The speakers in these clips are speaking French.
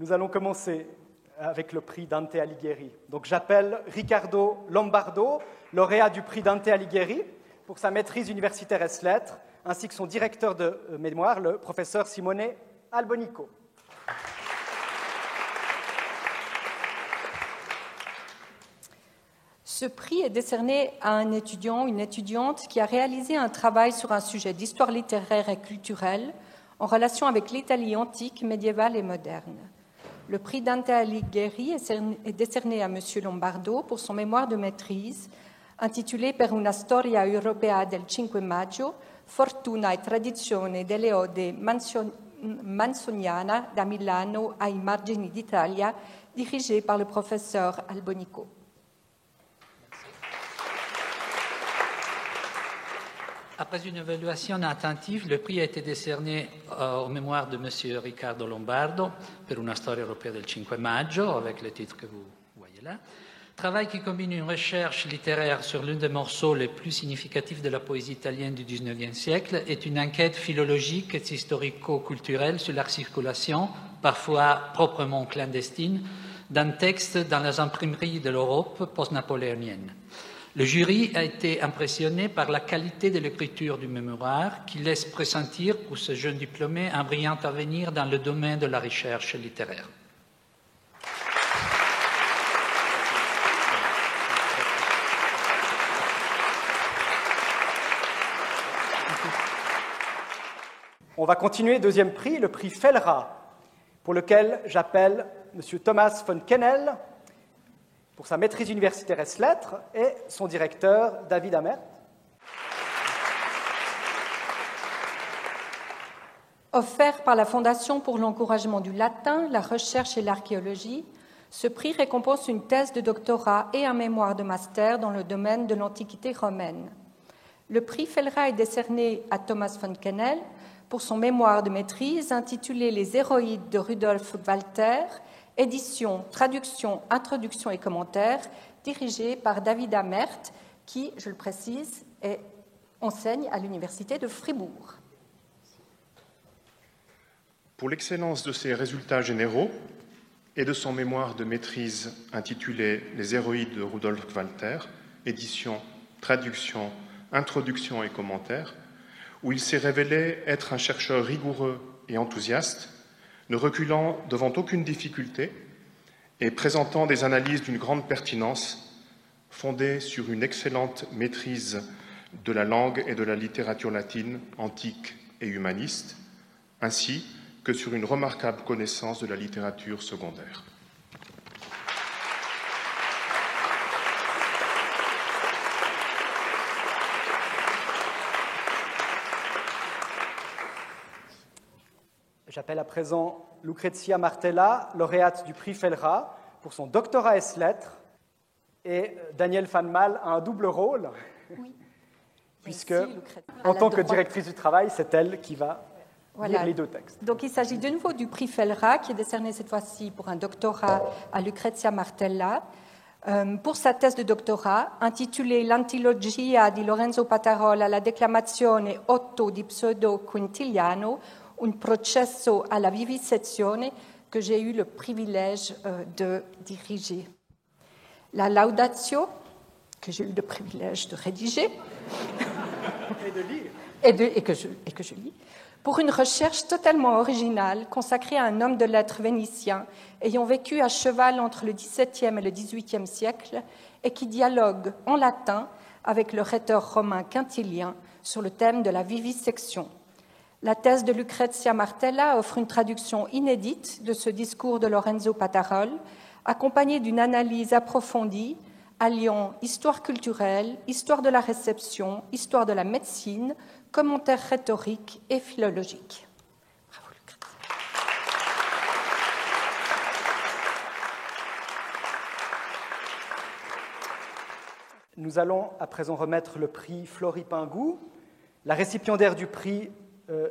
Nous allons commencer avec le prix Dante Alighieri. Donc j'appelle Riccardo Lombardo, lauréat du prix Dante Alighieri, pour sa maîtrise universitaire ès-lettres, ainsi que son directeur de mémoire, le professeur Simone Albonico. Ce prix est décerné à un étudiant ou une étudiante qui a réalisé un travail sur un sujet d'histoire littéraire et culturelle en relation avec l'Italie antique, médiévale et moderne. Le prix Dante Alighieri est décerné à M. Lombardo pour son mémoire de maîtrise intitulé Per una storia europea del Cinque Maggio, fortuna e tradizione delle ode manzoniana da Milano ai margini d'Italia, dirigé par le professeur Albonico. Après une évaluation attentive, le prix a été décerné aux mémoires de M. Riccardo Lombardo per una storia europea del Cinque Maggio, avec le titre que vous voyez là. Travail qui combine une recherche littéraire sur l'un des morceaux les plus significatifs de la poésie italienne du XIXe siècle et une enquête philologique et historico-culturelle sur la circulation, parfois proprement clandestine, d'un texte dans les imprimeries de l'Europe post-napoléonienne. Le jury a été impressionné par la qualité de l'écriture du mémoire qui laisse pressentir pour ce jeune diplômé un brillant avenir dans le domaine de la recherche littéraire. On va continuer, deuxième prix, le prix Fellra, pour lequel j'appelle M. Thomas von Kennel, pour sa maîtrise universitaire ès-lettres, et son directeur, David Amert. Offert par la Fondation pour l'encouragement du latin, la recherche et l'archéologie, ce prix récompense une thèse de doctorat et un mémoire de master dans le domaine de l'Antiquité romaine. Le prix Fellra est décerné à Thomas von Kennel pour son mémoire de maîtrise intitulé Les héroïdes de Rudolf Walter, édition, traduction, introduction et commentaires, dirigé par David Amert, qui, je le précise, enseigne à l'Université de Fribourg. Pour l'excellence de ses résultats généraux et de son mémoire de maîtrise intitulé Les héroïdes de Rudolf Walter, édition, traduction, introduction et commentaires, où il s'est révélé être un chercheur rigoureux et enthousiaste, ne reculant devant aucune difficulté et présentant des analyses d'une grande pertinence, fondées sur une excellente maîtrise de la langue et de la littérature latine, antique et humaniste, ainsi que sur une remarquable connaissance de la littérature secondaire. J'appelle à présent Lucrezia Martella, lauréate du prix Fellra, pour son doctorat ès-lettres, et Danielle Fanmal a un double rôle, oui. Puisque, en tant que directrice du travail, c'est elle qui va lire les deux textes. Donc il s'agit de nouveau du prix Fellra, qui est décerné cette fois-ci pour un doctorat à Lucrezia Martella, pour sa thèse de doctorat, intitulée L'antilogia di Lorenzo Patarola alla declamazione Otto di Pseudo Quintiliano, un processo alla vivisezione, que j'ai eu le privilège de diriger. La laudatio, que j'ai eu le privilège de rédiger et de lire, et que je lis, pour une recherche totalement originale consacrée à un homme de lettres vénitien ayant vécu à cheval entre le XVIIe et le XVIIIe siècle et qui dialogue en latin avec le rhéteur romain Quintilien sur le thème de la vivisection. La thèse de Lucrezia Martella offre une traduction inédite de ce discours de Lorenzo Patarol, accompagnée d'une analyse approfondie alliant histoire culturelle, histoire de la réception, histoire de la médecine, commentaires rhétoriques et philologiques. Bravo, Lucrezia. Nous allons à présent remettre le prix Flory Pingoux. La récipiendaire du prix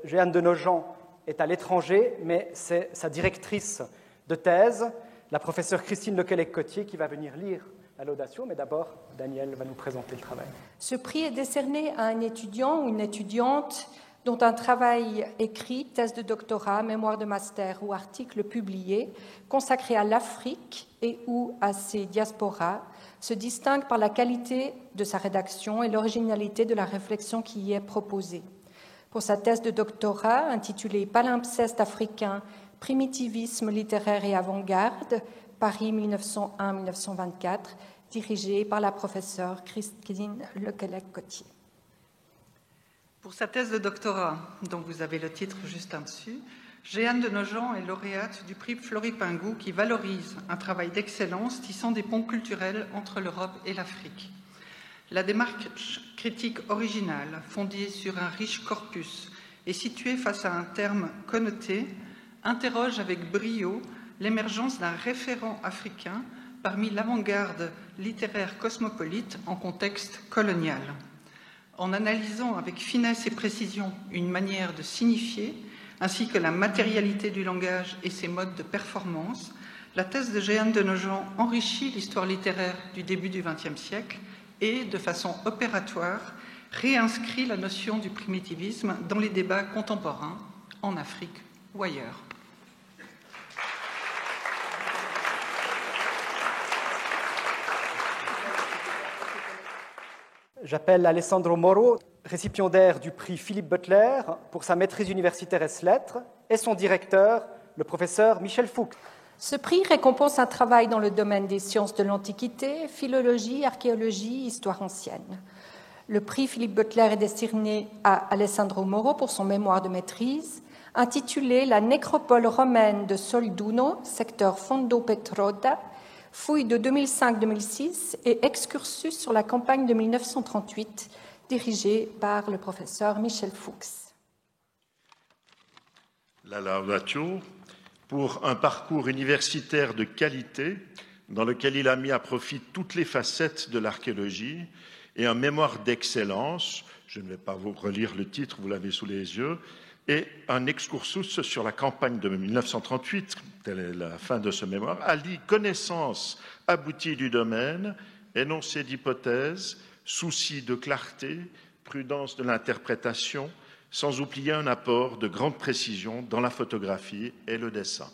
Jeanne de Nogent est à l'étranger, mais c'est sa directrice de thèse, la professeure Christine Lequelec-Cotier, qui va venir lire la laudation, mais d'abord, Danielle va nous présenter le travail. Ce prix est décerné à un étudiant ou une étudiante dont un travail écrit, thèse de doctorat, mémoire de master ou article publié, consacré à l'Afrique et ou à ses diasporas, se distingue par la qualité de sa rédaction et l'originalité de la réflexion qui y est proposée. Pour sa thèse de doctorat, intitulée Palimpseste africain, primitivisme littéraire et avant-garde, Paris 1901-1924, dirigée par la professeure Christine Lequelec-Cotier. Pour sa thèse de doctorat, dont vous avez le titre juste en dessus, Jeanne de Nogent est lauréate du prix Flori Pingoux qui valorise un travail d'excellence tissant des ponts culturels entre l'Europe et l'Afrique. La démarche critique originale, fondée sur un riche corpus et située face à un terme connoté, interroge avec brio l'émergence d'un référent africain parmi l'avant-garde littéraire cosmopolite en contexte colonial. En analysant avec finesse et précision une manière de signifier, ainsi que la matérialité du langage et ses modes de performance, la thèse de Jeanne de Nogent enrichit l'histoire littéraire du début du XXe siècle et, de façon opératoire, réinscrit la notion du primitivisme dans les débats contemporains, en Afrique ou ailleurs. J'appelle Alessandro Moro, récipiendaire du prix Philippe Butler pour sa maîtrise universitaire ès-lettres, et son directeur, le professeur Michel Fuchs. Ce prix récompense un travail dans le domaine des sciences de l'Antiquité, philologie, archéologie, histoire ancienne. Le prix Philippe Butler est décerné à Alessandro Moro pour son mémoire de maîtrise, intitulé « La nécropole romaine de Solduno, secteur Fondo Petroda », fouille de 2005-2006 et excursus sur la campagne de 1938, dirigé par le professeur Michel Fuchs. La laudatio pour un parcours universitaire de qualité dans lequel il a mis à profit toutes les facettes de l'archéologie et un mémoire d'excellence, je ne vais pas vous relire le titre, vous l'avez sous les yeux, et un excursus sur la campagne de 1938, telle est la fin de ce mémoire, allie connaissance aboutie du domaine, énoncé d'hypothèses, souci de clarté, prudence de l'interprétation, sans oublier un apport de grande précision dans la photographie et le dessin.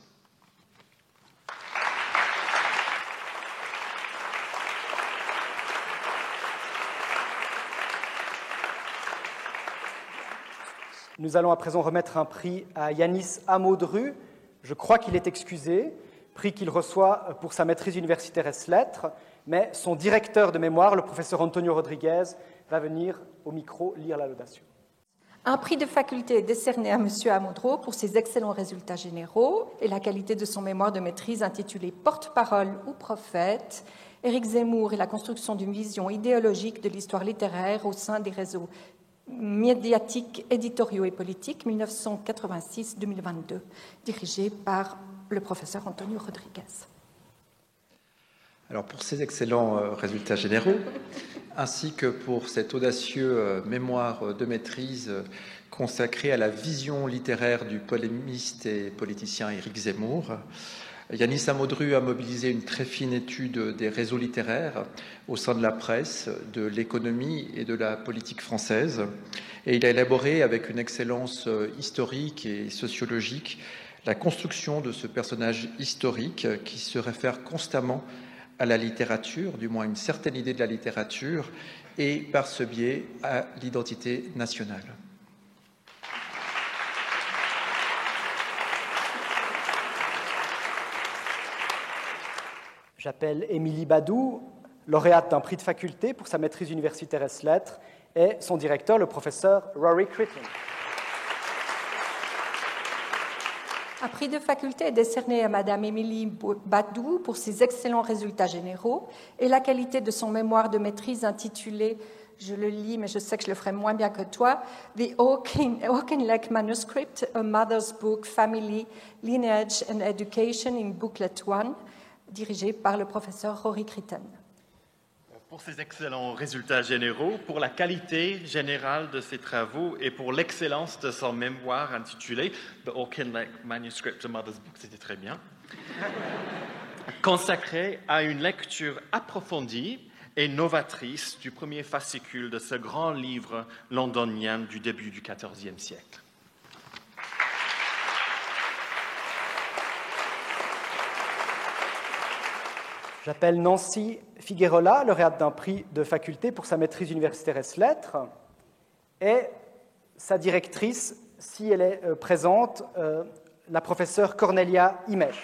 Nous allons à présent remettre un prix à Yanis Amodru. Je crois qu'il est excusé, prix qu'il reçoit pour sa maîtrise universitaire ès-lettres, mais son directeur de mémoire, le professeur Antonio Rodriguez, va venir au micro lire la laudation. Un prix de faculté est décerné à M. Amodru pour ses excellents résultats généraux et la qualité de son mémoire de maîtrise intitulé « Porte-parole ou prophète », Éric Zemmour et la construction d'une vision idéologique de l'histoire littéraire au sein des réseaux médiatiques, éditoriaux et politiques, 1986-2022, dirigé par le professeur Antonio Rodriguez. Alors pour ces excellents résultats généraux, ainsi que pour cet audacieux mémoire de maîtrise consacré à la vision littéraire du polémiste et politicien Éric Zemmour, Yanis Amodru a mobilisé une très fine étude des réseaux littéraires au sein de la presse, de l'économie et de la politique française. Et il a élaboré avec une excellence historique et sociologique la construction de ce personnage historique qui se réfère constamment à la littérature, du moins une certaine idée de la littérature, et par ce biais à l'identité nationale. J'appelle Émilie Badou, lauréate d'un prix de faculté pour sa maîtrise universitaire ès-lettres, et son directeur, le professeur Rory Critton. Un prix de faculté est décerné à Madame Émilie Badou pour ses excellents résultats généraux et la qualité de son mémoire de maîtrise intitulé, je le lis mais je sais que je le ferai moins bien que toi, The Auchinleck Manuscript, A Mother's Book, Family, Lineage and Education in Booklet 1, dirigé par le professeur Rory Critton. Pour ses excellents résultats généraux, pour la qualité générale de ses travaux et pour l'excellence de son mémoire intitulé The Auchinleck Manuscript of Mother's Book, c'était très bien, consacré à une lecture approfondie et novatrice du premier fascicule de ce grand livre londonien du début du XIVe siècle. J'appelle Nancy Figuerola, lauréate d'un prix de faculté pour sa maîtrise universitaire ès-lettres, et sa directrice, si elle est présente, la professeure Cornelia Imech.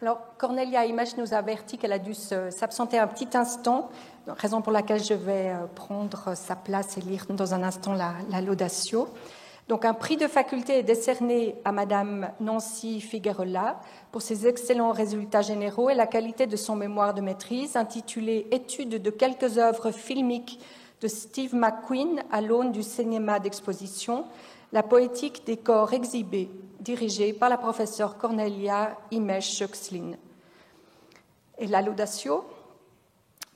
Alors, Cornelia Imech nous avertit qu'elle a dû s'absenter un petit instant, raison pour laquelle je vais prendre sa place et lire dans un instant la laudatio. Donc, un prix de faculté est décerné à Madame Nancy Figuerola pour ses excellents résultats généraux et la qualité de son mémoire de maîtrise intitulé « Étude de quelques œuvres filmiques de Steve McQueen à l'aune du cinéma d'exposition, la poétique des corps exhibés », dirigée par la professeure Cornelia Imech-Schöxlin. Et la laudatio,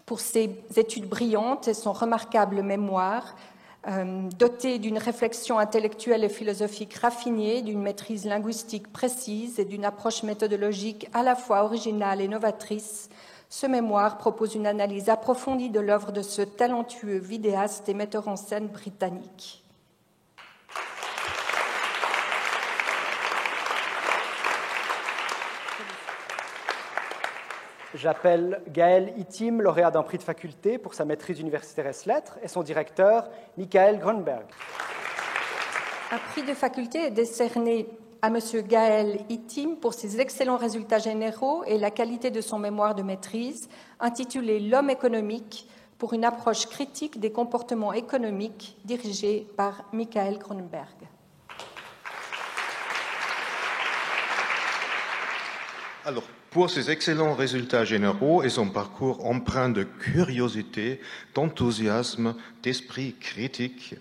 pour ses études brillantes et son remarquable mémoire, doté d'une réflexion intellectuelle et philosophique raffinée, d'une maîtrise linguistique précise et d'une approche méthodologique à la fois originale et novatrice, ce mémoire propose une analyse approfondie de l'œuvre de ce talentueux vidéaste et metteur en scène britannique. J'appelle Gaël Itim, lauréat d'un prix de faculté pour sa maîtrise universitaire ès-lettres, et son directeur, Michael Grunberg. Un prix de faculté est décerné à M. Gaël Itim pour ses excellents résultats généraux et la qualité de son mémoire de maîtrise, intitulé « L'homme économique » pour une approche critique des comportements économiques, dirigé par Michael Grunberg. Alors, pour ses excellents résultats généraux et son parcours empreint de curiosité, d'enthousiasme, d'esprit critique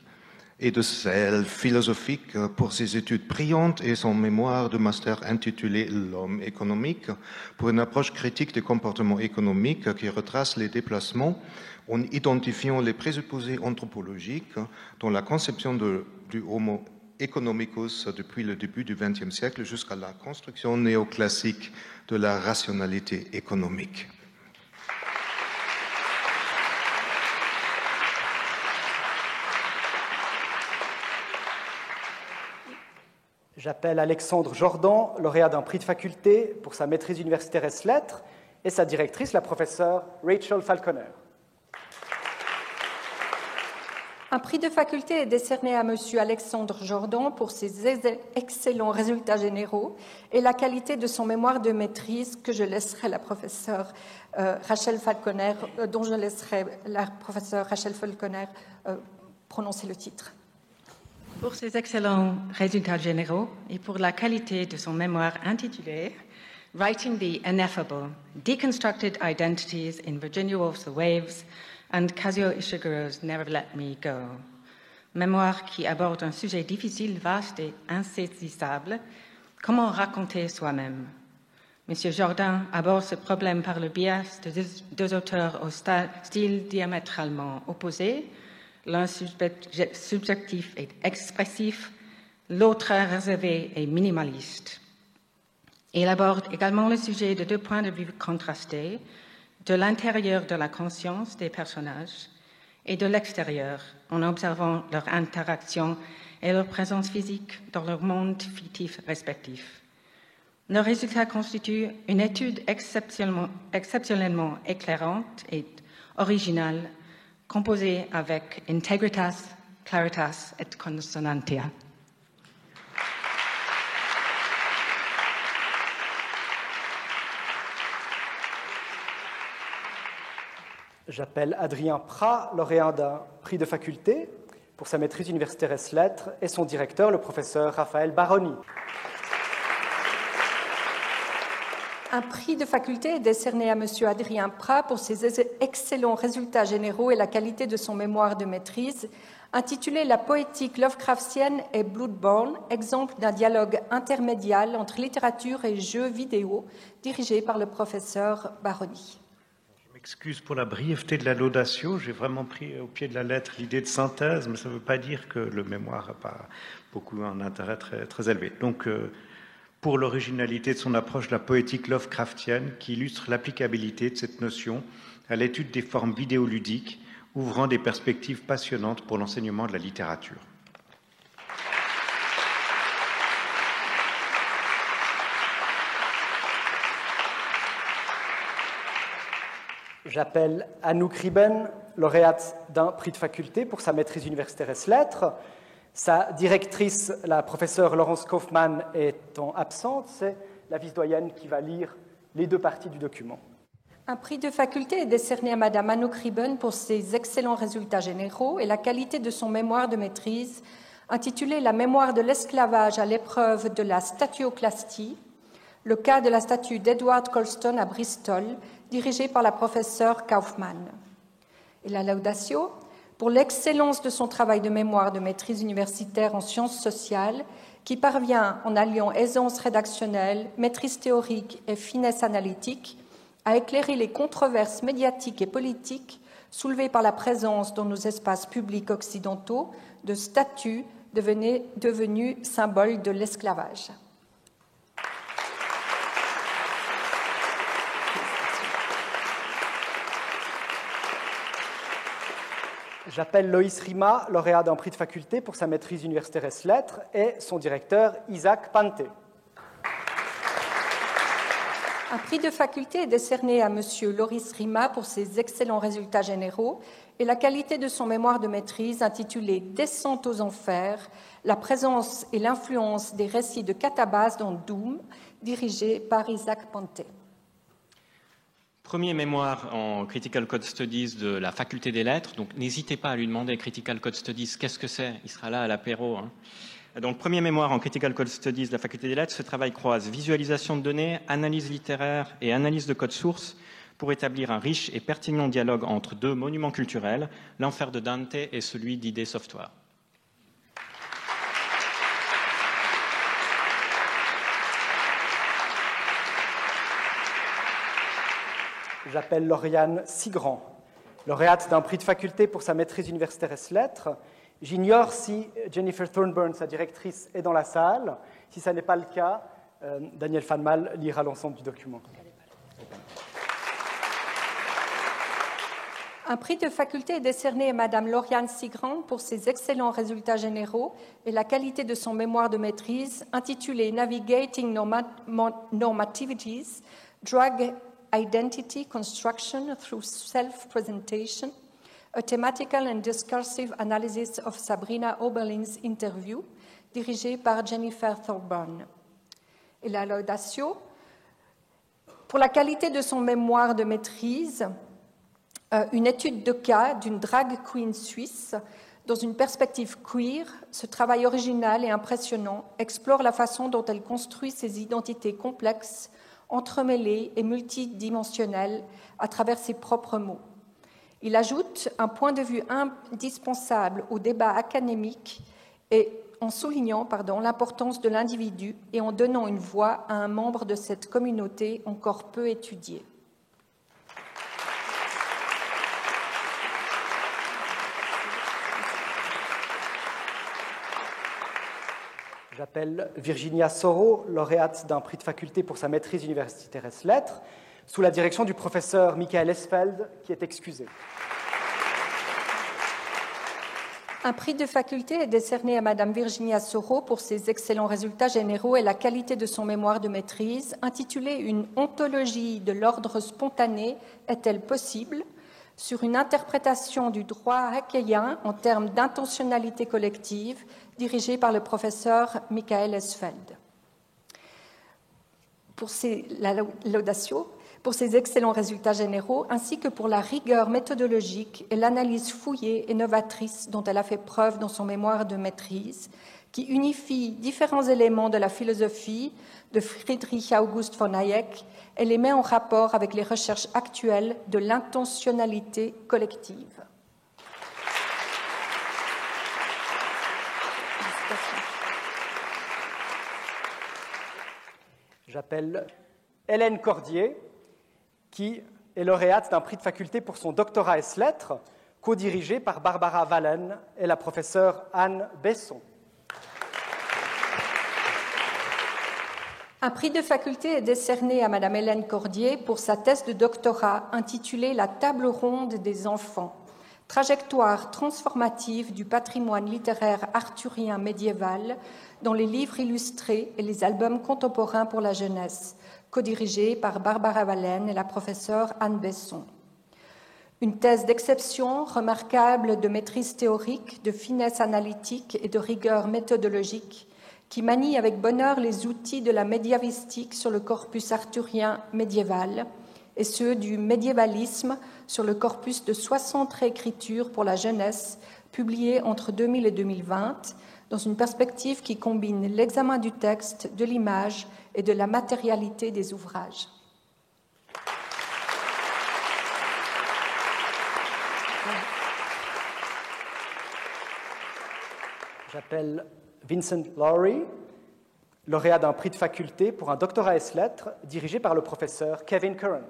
et de zèle philosophique, pour ses études brillantes et son mémoire de master intitulé « L'homme économique » pour une approche critique des comportements économiques qui retrace les déplacements en identifiant les présupposés anthropologiques dans la conception du Homo economicus depuis le début du XXe siècle jusqu'à la construction néoclassique de la rationalité économique. J'appelle Alexandre Jordan, lauréat d'un prix de faculté pour sa maîtrise universitaire ès-lettres, et sa directrice, la professeure Rachel Falconer. Un prix de faculté est décerné à M. Alexandre Jordan pour ses excellents résultats généraux et la qualité de son mémoire de maîtrise que je laisserai la professeure Rachel Falconer, dont je laisserai la professeure Rachel Falconer prononcer le titre. Pour ses excellents résultats généraux et pour la qualité de son mémoire intitulé « Writing the Ineffable, Deconstructed Identities in Virginia Woolf's The Waves » and Kazuo Ishiguro's Never Let Me Go. Mémoire qui aborde un sujet difficile, vaste et insaisissable, comment raconter soi-même. M. Jordan aborde ce problème par le biais de deux auteurs au style diamétralement opposé, l'un subjectif et expressif, l'autre réservé et minimaliste. Il aborde également le sujet de deux points de vue contrastés, de l'intérieur de la conscience des personnages et de l'extérieur, en observant leur interaction et leur présence physique dans leur monde fictif respectif. Le résultat constitue une étude exceptionnellement éclairante et originale, composée avec integritas, claritas et consonantia. J'appelle Adrien Prat, lauréat d'un prix de faculté pour sa maîtrise universitaire ès-lettres, et son directeur, le professeur Raphaël Baroni. Un prix de faculté est décerné à M. Adrien Prat pour ses excellents résultats généraux et la qualité de son mémoire de maîtrise, intitulé « La poétique Lovecraftienne et Bloodborne, exemple d'un dialogue intermédial entre littérature et jeux vidéo », dirigé par le professeur Baroni. Excuse pour la brièveté de la laudatio, j'ai vraiment pris au pied de la lettre l'idée de synthèse, mais ça ne veut pas dire que le mémoire n'a pas beaucoup un intérêt très, très élevé. Donc, pour l'originalité de son approche de la poétique Lovecraftienne qui illustre l'applicabilité de cette notion à l'étude des formes vidéoludiques, ouvrant des perspectives passionnantes pour l'enseignement de la littérature. J'appelle Anouk Riben, lauréate d'un prix de faculté pour sa maîtrise universitaire ès lettres. Sa directrice, la professeure Laurence Kaufmann, étant absente, c'est la vice-doyenne qui va lire les deux parties du document. Un prix de faculté est décerné à Madame Anouk Riben pour ses excellents résultats généraux et la qualité de son mémoire de maîtrise, intitulé « La mémoire de l'esclavage à l'épreuve de la statuoclastie », le cas de la statue d'Edward Colston à Bristol, dirigée par la professeure Kaufmann. Et la laudatio pour l'excellence de son travail de mémoire de maîtrise universitaire en sciences sociales, qui parvient, en alliant aisance rédactionnelle, maîtrise théorique et finesse analytique, à éclairer les controverses médiatiques et politiques soulevées par la présence dans nos espaces publics occidentaux de statues devenues symboles de l'esclavage. J'appelle Loïs Rima, lauréat d'un prix de faculté pour sa maîtrise universitaire ès lettres, et son directeur Isaac Panté. Un prix de faculté est décerné à M. Loris Rima pour ses excellents résultats généraux et la qualité de son mémoire de maîtrise intitulé « Descente aux enfers, la présence et l'influence des récits de Catabase dans Doom », dirigé par Isaac Panté. Premier mémoire en Critical Code Studies de la faculté des lettres, donc n'hésitez pas à lui demander Critical Code Studies, qu'est-ce que c'est? Il sera là à l'apéro. Donc, premier mémoire en Critical Code Studies de la faculté des lettres, ce travail croise visualisation de données, analyse littéraire et analyse de code source pour établir un riche et pertinent dialogue entre deux monuments culturels, l'enfer de Dante et celui d'ID Software. J'appelle Lauriane Sigrand, lauréate d'un prix de faculté pour sa maîtrise universitaire ès lettres. J'ignore si Jennifer Thornburn, sa directrice, est dans la salle. Si ce n'est pas le cas, Daniel Fanmal lira l'ensemble du document. Un prix de faculté est décerné à Madame Lauriane Sigrand pour ses excellents résultats généraux et la qualité de son mémoire de maîtrise intitulé « Navigating Normativities, Drug Identity Construction through Self-Presentation, a Thematical and Discursive Analysis of Sabrina Oberlin's Interview », dirigé par Jennifer Thorburn. Et la laudatio pour la qualité de son mémoire de maîtrise, une étude de cas d'une drag queen suisse dans une perspective queer. Ce travail original et impressionnant explore la façon dont elle construit ses identités complexes, entremêlées et multidimensionnelles à travers ses propres mots. Il ajoute un point de vue indispensable au débat académique et en soulignant l'importance de l'individu et en donnant une voix à un membre de cette communauté encore peu étudiée. J'appelle Virginia Soro, lauréate d'un prix de faculté pour sa maîtrise universitaire ès lettres, sous la direction du professeur Michael Esfeld, qui est excusé. Un prix de faculté est décerné à Madame Virginia Soro pour ses excellents résultats généraux et la qualité de son mémoire de maîtrise, intitulé « Une ontologie de l'ordre spontané est-elle possible ?» sur une interprétation du droit hackéen en termes d'intentionnalité collective, dirigée par le professeur Michael Esfeld. Pour ses excellents résultats généraux, ainsi que pour la rigueur méthodologique et l'analyse fouillée et novatrice dont elle a fait preuve dans son mémoire de maîtrise, qui unifie différents éléments de la philosophie de Friedrich August von Hayek et les met en rapport avec les recherches actuelles de l'intentionnalité collective. J'appelle Hélène Cordier, qui est lauréate d'un prix de faculté pour son doctorat ès lettres, co-dirigé par Barbara Wallen et la professeure Anne Besson. Un prix de faculté est décerné à Madame Hélène Cordier pour sa thèse de doctorat intitulée « La table ronde des enfants. Trajectoire transformative du patrimoine littéraire arthurien médiéval dans les livres illustrés et les albums contemporains pour la jeunesse », codirigée par Barbara Vallène et la professeure Anne Besson. Une thèse d'exception, remarquable de maîtrise théorique, de finesse analytique et de rigueur méthodologique, qui manie avec bonheur les outils de la médiavistique sur le corpus arthurien médiéval et ceux du médiévalisme sur le corpus de 60 réécritures pour la jeunesse publiées entre 2000 et 2020, dans une perspective qui combine l'examen du texte, de l'image et de la matérialité des ouvrages. J'appelle Vincent Lowry, lauréat d'un prix de faculté pour un doctorat ès-lettres dirigé par le professeur Kevin Curran.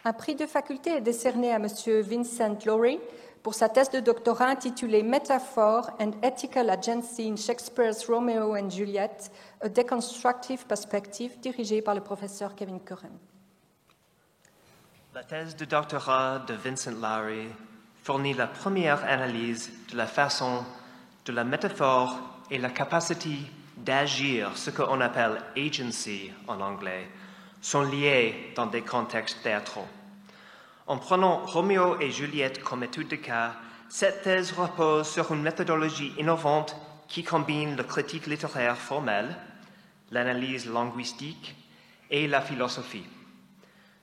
Un prix de faculté est décerné à M. Vincent Lowry pour sa thèse de doctorat intitulée « Metaphor and Ethical Agency in Shakespeare's Romeo and Juliet, a Deconstructive Perspective » dirigée par le professeur Kevin Curran. La thèse de doctorat de Vincent Lowry fournit la première analyse de la façon de la métaphore et la capacité d'agir, ce qu'on appelle agency en anglais, sont liés dans des contextes théâtraux. En prenant Roméo et Juliette comme étude de cas, cette thèse repose sur une méthodologie innovante qui combine la critique littéraire formelle, l'analyse linguistique et la philosophie.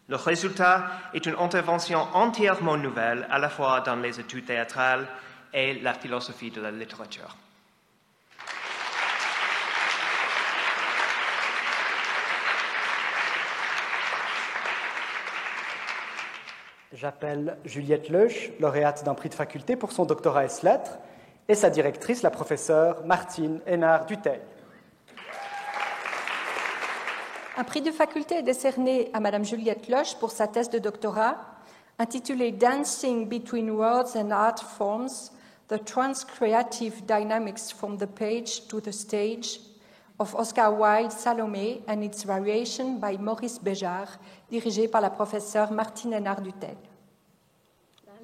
Le résultat est une intervention entièrement nouvelle, à la fois dans les études théâtrales et la philosophie de la littérature. J'appelle Juliette Leuch, lauréate d'un prix de faculté pour son doctorat ès-lettres, et sa directrice, la professeure Martine Hénard-Dutheil. Un prix de faculté est décerné à Mme Juliette Leuch pour sa thèse de doctorat intitulée « Dancing between words and art forms, the trans-creative dynamics from the page to the stage of Oscar Wilde's Salomé and its variation by Maurice Béjart », dirigée par la professeure Martine Hénard-Dutheil.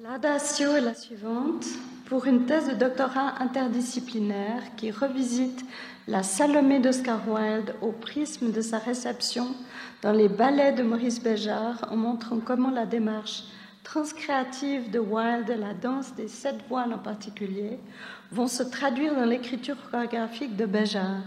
La laudatio est la suivante pour une thèse de doctorat interdisciplinaire qui revisite la Salomé d'Oscar Wilde au prisme de sa réception dans les ballets de Maurice Béjart, en montrant comment la démarche transcréative de Wilde et la danse des 7 voiles en particulier vont se traduire dans l'écriture chorégraphique de Béjart.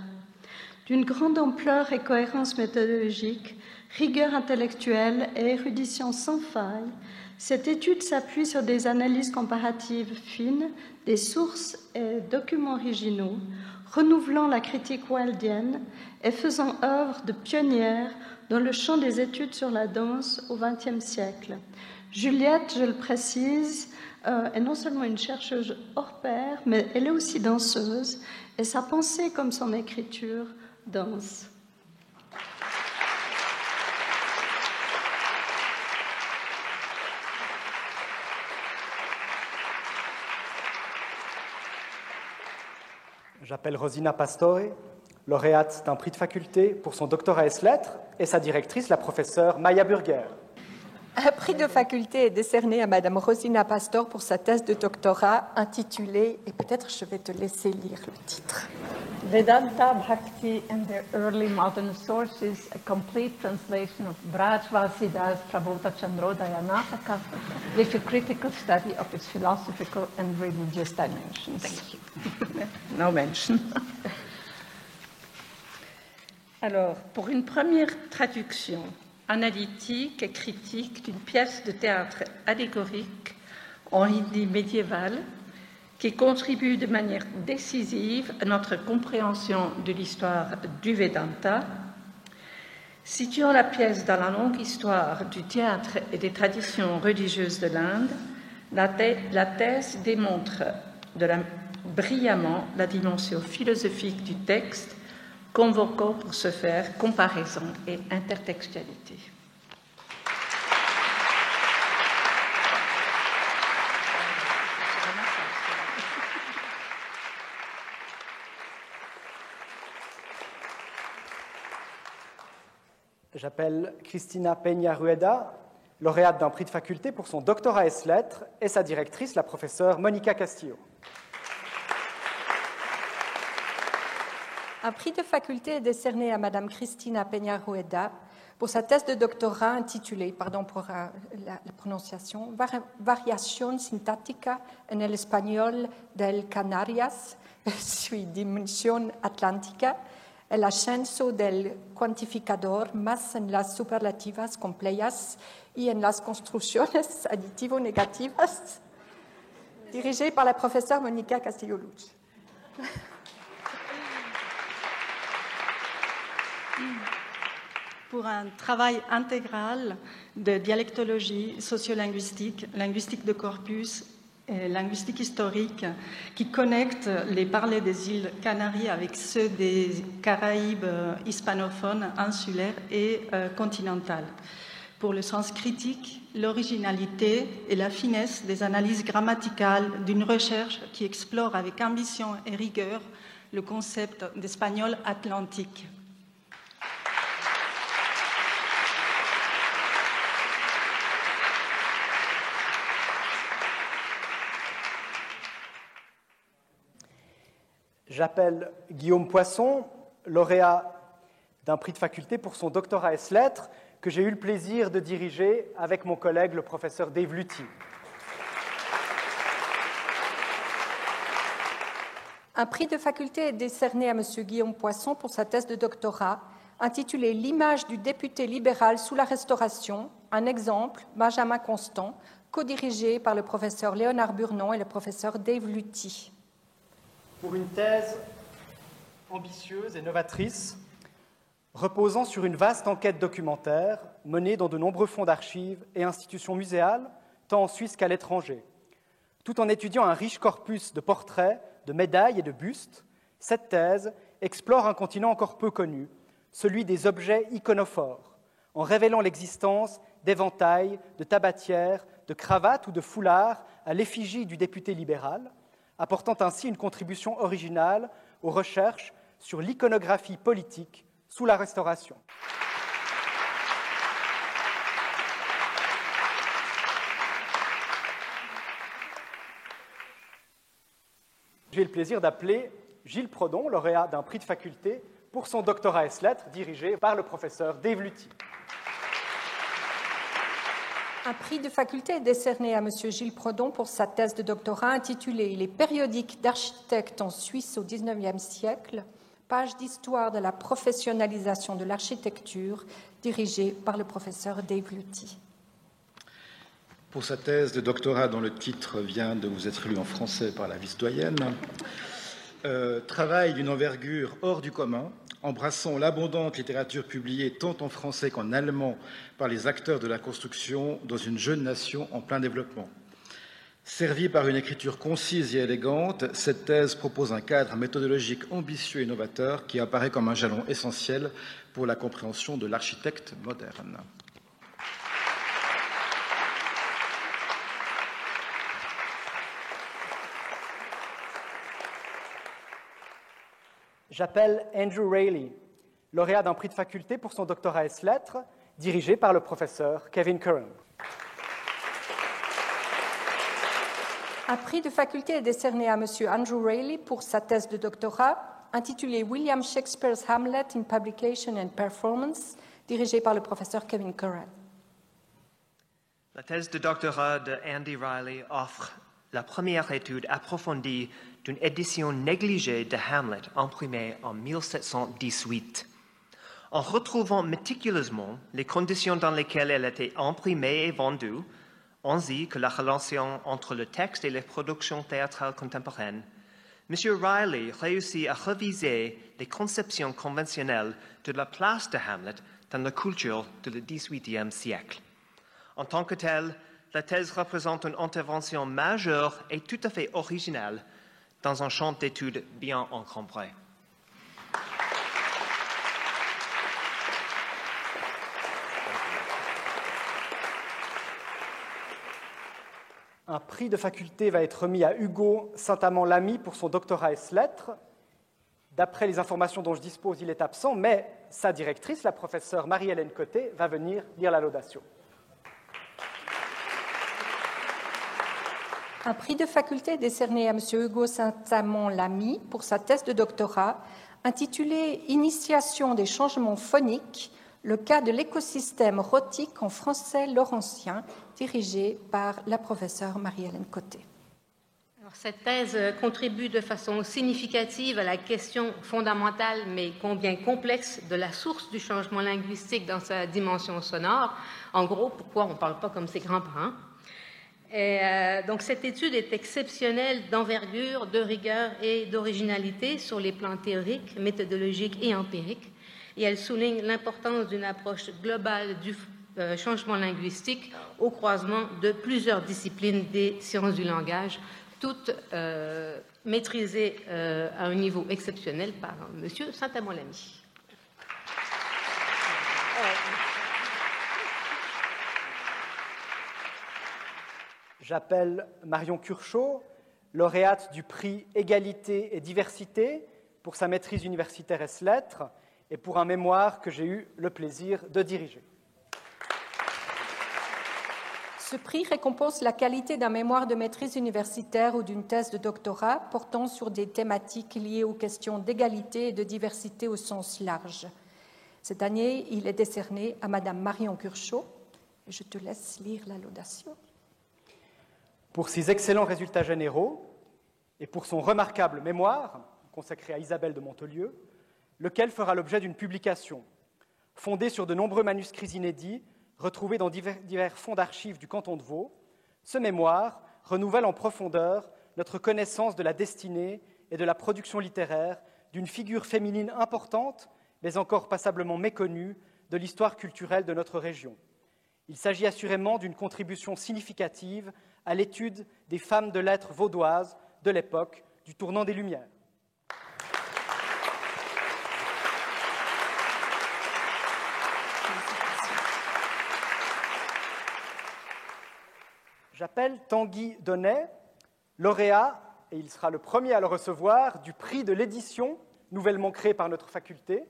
D'une grande ampleur et cohérence méthodologique, rigueur intellectuelle et érudition sans faille, cette étude s'appuie sur des analyses comparatives fines, des sources et documents originaux, renouvelant la critique wildienne et faisant œuvre de pionnière dans le champ des études sur la danse au XXe siècle. Juliette, je le précise, est non seulement une chercheuse hors pair, mais elle est aussi danseuse, et sa pensée comme son écriture danse. J'appelle Rosina Pastore, lauréate d'un prix de faculté pour son doctorat ès-lettres, et sa directrice, la professeure Maya Burger. Un prix de faculté est décerné à Madame Rosina Pastor pour sa thèse de doctorat intitulée, et peut-être je vais te laisser lire le titre. Vedanta Bhakti and the Early Modern Sources, a complete translation of Braj Vasidas Prabodha Chandrodaya Nataka, with a critical study of its philosophical and religious dimensions. Thank you. No mention. Alors, pour une première traduction analytique et critique d'une pièce de théâtre allégorique en hindi médiéval qui contribue de manière décisive à notre compréhension de l'histoire du Vedanta, situant la pièce dans la longue histoire du théâtre et des traditions religieuses de l'Inde, la thèse démontre brillamment la dimension philosophique du texte, convoquant pour ce faire comparaison et intertextualité. J'appelle Cristina Peña Rueda, lauréate d'un prix de faculté pour son doctorat ès-lettres, et sa directrice, la professeure Monica Castillo. Un prix de faculté est décerné à Madame Cristina Peña Rueda pour sa thèse de doctorat intitulée, pardon pour la prononciation, Variación sintáctica en el español del Canarias su dimensión atlántica, el ascenso del cuantificador más en las superlativas complejas y en las construcciones aditivo-negativas, dirigée par la professeure Monica Castillo-Luch. Pour un travail intégral de dialectologie, sociolinguistique, linguistique de corpus et linguistique historique qui connecte les parlers des îles Canaries avec ceux des Caraïbes hispanophones, insulaires et continentales. Pour le sens critique, l'originalité et la finesse des analyses grammaticales d'une recherche qui explore avec ambition et rigueur le concept d'espagnol atlantique. J'appelle Guillaume Poisson, lauréat d'un prix de faculté pour son doctorat ès-lettres, que j'ai eu le plaisir de diriger avec mon collègue, le professeur Dave Luty. Un prix de faculté est décerné à M. Guillaume Poisson pour sa thèse de doctorat intitulée « L'image du député libéral sous la Restauration, un exemple, Benjamin Constant », co-dirigé par le professeur Léonard Burnon et le professeur Dave Luty. Pour une thèse ambitieuse et novatrice, reposant sur une vaste enquête documentaire menée dans de nombreux fonds d'archives et institutions muséales, tant en Suisse qu'à l'étranger. Tout en étudiant un riche corpus de portraits, de médailles et de bustes, cette thèse explore un continent encore peu connu, celui des objets iconophores, en révélant l'existence d'éventails, de tabatières, de cravates ou de foulards à l'effigie du député libéral, apportant ainsi une contribution originale aux recherches sur l'iconographie politique sous la Restauration. J'ai le plaisir d'appeler Gilles Prodon, lauréat d'un prix de faculté pour son doctorat ès-lettres, dirigé par le professeur Dave Luty. Un prix de faculté est décerné à M. Gilles Prodon pour sa thèse de doctorat intitulée « Les périodiques d'architectes en Suisse au XIXe siècle, page d'histoire de la professionnalisation de l'architecture », dirigée par le professeur Dave Luty. Pour sa thèse de doctorat dont le titre vient de vous être lu en français par la vice-doyenne, travail d'une envergure hors du commun, embrassant l'abondante littérature publiée tant en français qu'en allemand par les acteurs de la construction dans une jeune nation en plein développement. Servie par une écriture concise et élégante, cette thèse propose un cadre méthodologique ambitieux et novateur qui apparaît comme un jalon essentiel pour la compréhension de l'architecte moderne. J'appelle Andrew Rayleigh, lauréat d'un prix de faculté pour son doctorat ès-lettres, dirigé par le professeur Kevin Curran. Un prix de faculté est décerné à M. Andrew Rayleigh pour sa thèse de doctorat intitulée « William Shakespeare's Hamlet in Publication and Performance », dirigée par le professeur Kevin Curran. La thèse de doctorat de Andy Riley offre la première étude approfondie d'une édition négligée de Hamlet imprimée en 1718. En retrouvant méticuleusement les conditions dans lesquelles elle était imprimée et vendue, ainsi que la relation entre le texte et les productions théâtrales contemporaines, M. Riley réussit à reviser les conceptions conventionnelles de la place de Hamlet dans la culture du XVIIIe siècle. En tant que telle, la thèse représente une intervention majeure et tout à fait originale dans un champ d'études bien encombré. Un prix de faculté va être remis à Hugo Saint-Amand-Lamy pour son doctorat ès-lettres. D'après les informations dont je dispose, il est absent, mais sa directrice, la professeure Marie-Hélène Côté, va venir lire la laudation. Un prix de faculté est décerné à M. Hugo Saint-Amand-Lamy pour sa thèse de doctorat intitulée « Initiation des changements phoniques, le cas de l'écosystème rhotique en français laurentien », dirigée par la professeure Marie-Hélène Côté. Alors, cette thèse contribue de façon significative à la question fondamentale mais combien complexe de la source du changement linguistique dans sa dimension sonore. En gros, pourquoi on ne parle pas comme ses grands-parents? Donc cette étude est exceptionnelle d'envergure, de rigueur et d'originalité sur les plans théoriques, méthodologiques et empiriques, et elle souligne l'importance d'une approche globale du changement linguistique au croisement de plusieurs disciplines des sciences du langage, toutes maîtrisées à un niveau exceptionnel par M. Saint-Amand-Lamy. J'appelle Marion Curchod, lauréate du prix Égalité et Diversité pour sa maîtrise universitaire ès-lettres et pour un mémoire que j'ai eu le plaisir de diriger. Ce prix récompense la qualité d'un mémoire de maîtrise universitaire ou d'une thèse de doctorat portant sur des thématiques liées aux questions d'égalité et de diversité au sens large. Cette année, il est décerné à Madame Marion Curchod. Je te laisse lire la laudation. Pour ses excellents résultats généraux et pour son remarquable mémoire consacré à Isabelle de Montelieu, lequel fera l'objet d'une publication fondée sur de nombreux manuscrits inédits retrouvés dans divers fonds d'archives du canton de Vaud. Ce mémoire renouvelle en profondeur notre connaissance de la destinée et de la production littéraire d'une figure féminine importante, mais encore passablement méconnue, de l'histoire culturelle de notre région. Il s'agit assurément d'une contribution significative à l'étude des femmes de lettres vaudoises de l'époque du tournant des Lumières. J'appelle Tanguy Donnet, lauréat, et il sera le premier à le recevoir, du prix de l'édition, nouvellement créé par notre faculté,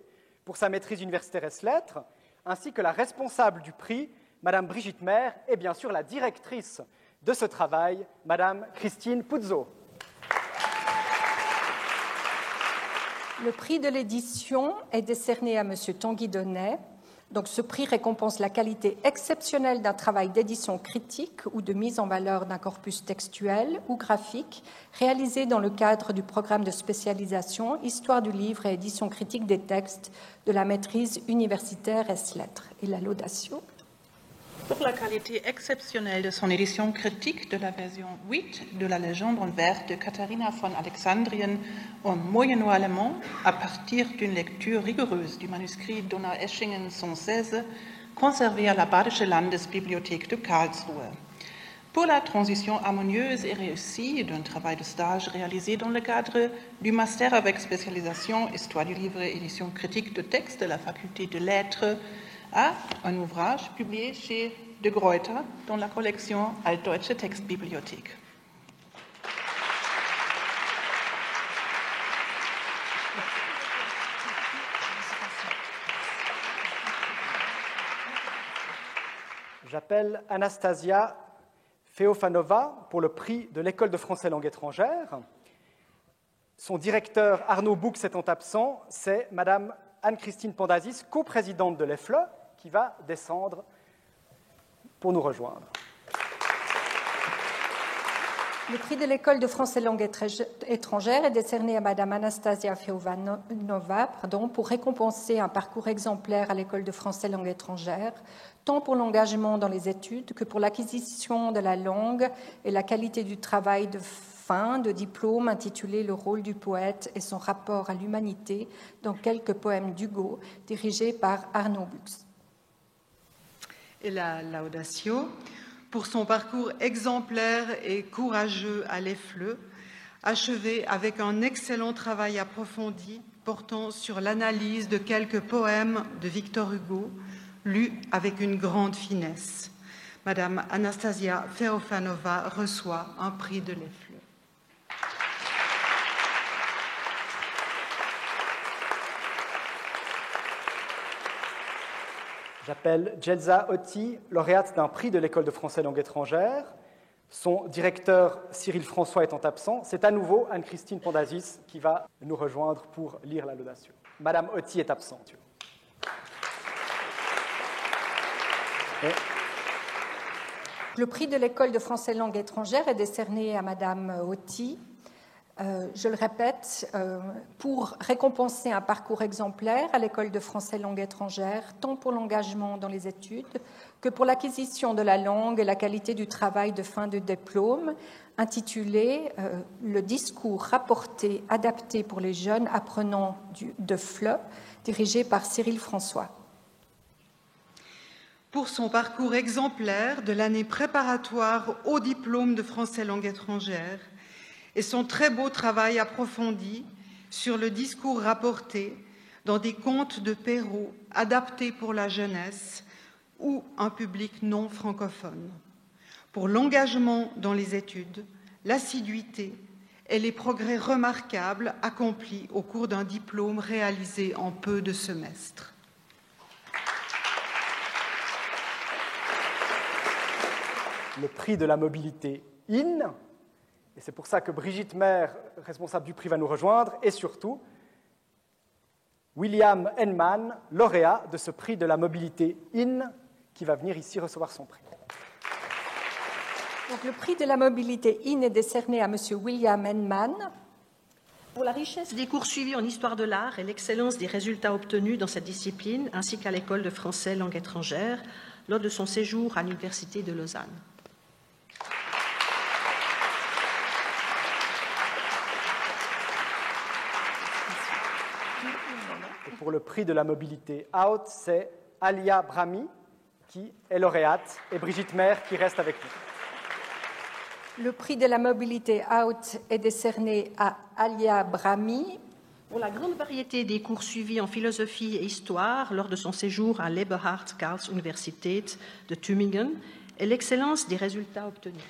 pour sa maîtrise universitaire ès-lettres, ainsi que la responsable du prix, Madame Brigitte Maire, et bien sûr la directrice de ce travail, Madame Christine Puzzo. Le prix de l'édition est décerné à M. Tanguy Donnet. Donc, ce prix récompense la qualité exceptionnelle d'un travail d'édition critique ou de mise en valeur d'un corpus textuel ou graphique réalisé dans le cadre du programme de spécialisation Histoire du livre et édition critique des textes de la maîtrise universitaire ès-lettres. Et la laudation. Pour la qualité exceptionnelle de son édition critique de la version 8 de la légende en vers de Katharina von Alexandrien en moyennois allemand, à partir d'une lecture rigoureuse du manuscrit Donaueschingen 116, conservé à la Badische Landesbibliothek de Karlsruhe. Pour la transition harmonieuse et réussie d'un travail de stage réalisé dans le cadre du master avec spécialisation Histoire du livre et édition critique de textes de la faculté de lettres, à un ouvrage publié chez De Gruyter dans la collection Altdeutsche Textbibliothek. J'appelle Anastasia Feofanova pour le prix de l'École de français langue étrangère. Son directeur Arnaud Boux étant absent, c'est Madame Anne-Christine Pandazis, coprésidente de l'EFLE, qui va descendre pour nous rejoindre. Le prix de l'École de français langue étrangère est décerné à Madame Anastasia Feofanova pour récompenser un parcours exemplaire à l'École de français langue étrangère, tant pour l'engagement dans les études que pour l'acquisition de la langue et la qualité du travail de fin de diplôme intitulé « Le rôle du poète et son rapport à l'humanité dans quelques poèmes d'Hugo », dirigé par Arnaud Boux. Et la laudatio pour son parcours exemplaire et courageux à l'EFLE, achevé avec un excellent travail approfondi portant sur l'analyse de quelques poèmes de Victor Hugo, lus avec une grande finesse. Madame Anastasia Feofanova reçoit un prix de l'EFLE. J'appelle Jelza Otti, lauréate d'un prix de l'École de français langue étrangère. Son directeur, Cyril François, étant absent, c'est à nouveau Anne-Christine Pandazis qui va nous rejoindre pour lire la laudatio. Madame Otti est absente. Le prix de l'École de français langue étrangère est décerné à Madame Otti. Je le répète, pour récompenser un parcours exemplaire à l'École de français langue étrangère, tant pour l'engagement dans les études que pour l'acquisition de la langue et la qualité du travail de fin de diplôme, intitulé « Le discours rapporté, adapté pour les jeunes apprenants de FLE », dirigé par Cyril François. Pour son parcours exemplaire de l'année préparatoire au diplôme de français langue étrangère, et son très beau travail approfondi sur le discours rapporté dans des contes de Perrault adaptés pour la jeunesse ou un public non francophone, pour l'engagement dans les études, l'assiduité et les progrès remarquables accomplis au cours d'un diplôme réalisé en peu de semestres. Le prix de la mobilité IN, et c'est pour ça que Brigitte Maire, responsable du prix, va nous rejoindre, et surtout William Henman, lauréat de ce prix de la mobilité IN, qui va venir ici recevoir son prix. Donc, le prix de la mobilité IN est décerné à M. William Henman. Pour la richesse des cours suivis en histoire de l'art et l'excellence des résultats obtenus dans cette discipline, ainsi qu'à l'École de français langue étrangère, lors de son séjour à l'Université de Lausanne. Pour le prix de la mobilité Out, c'est Alia Brahmi qui est lauréate et Brigitte Maire qui reste avec nous. Le prix de la mobilité Out est décerné à Alia Brahmi. Pour la grande variété des cours suivis en philosophie et histoire lors de son séjour à l'Eberhard Karls Universität de Tübingen et l'excellence des résultats obtenus.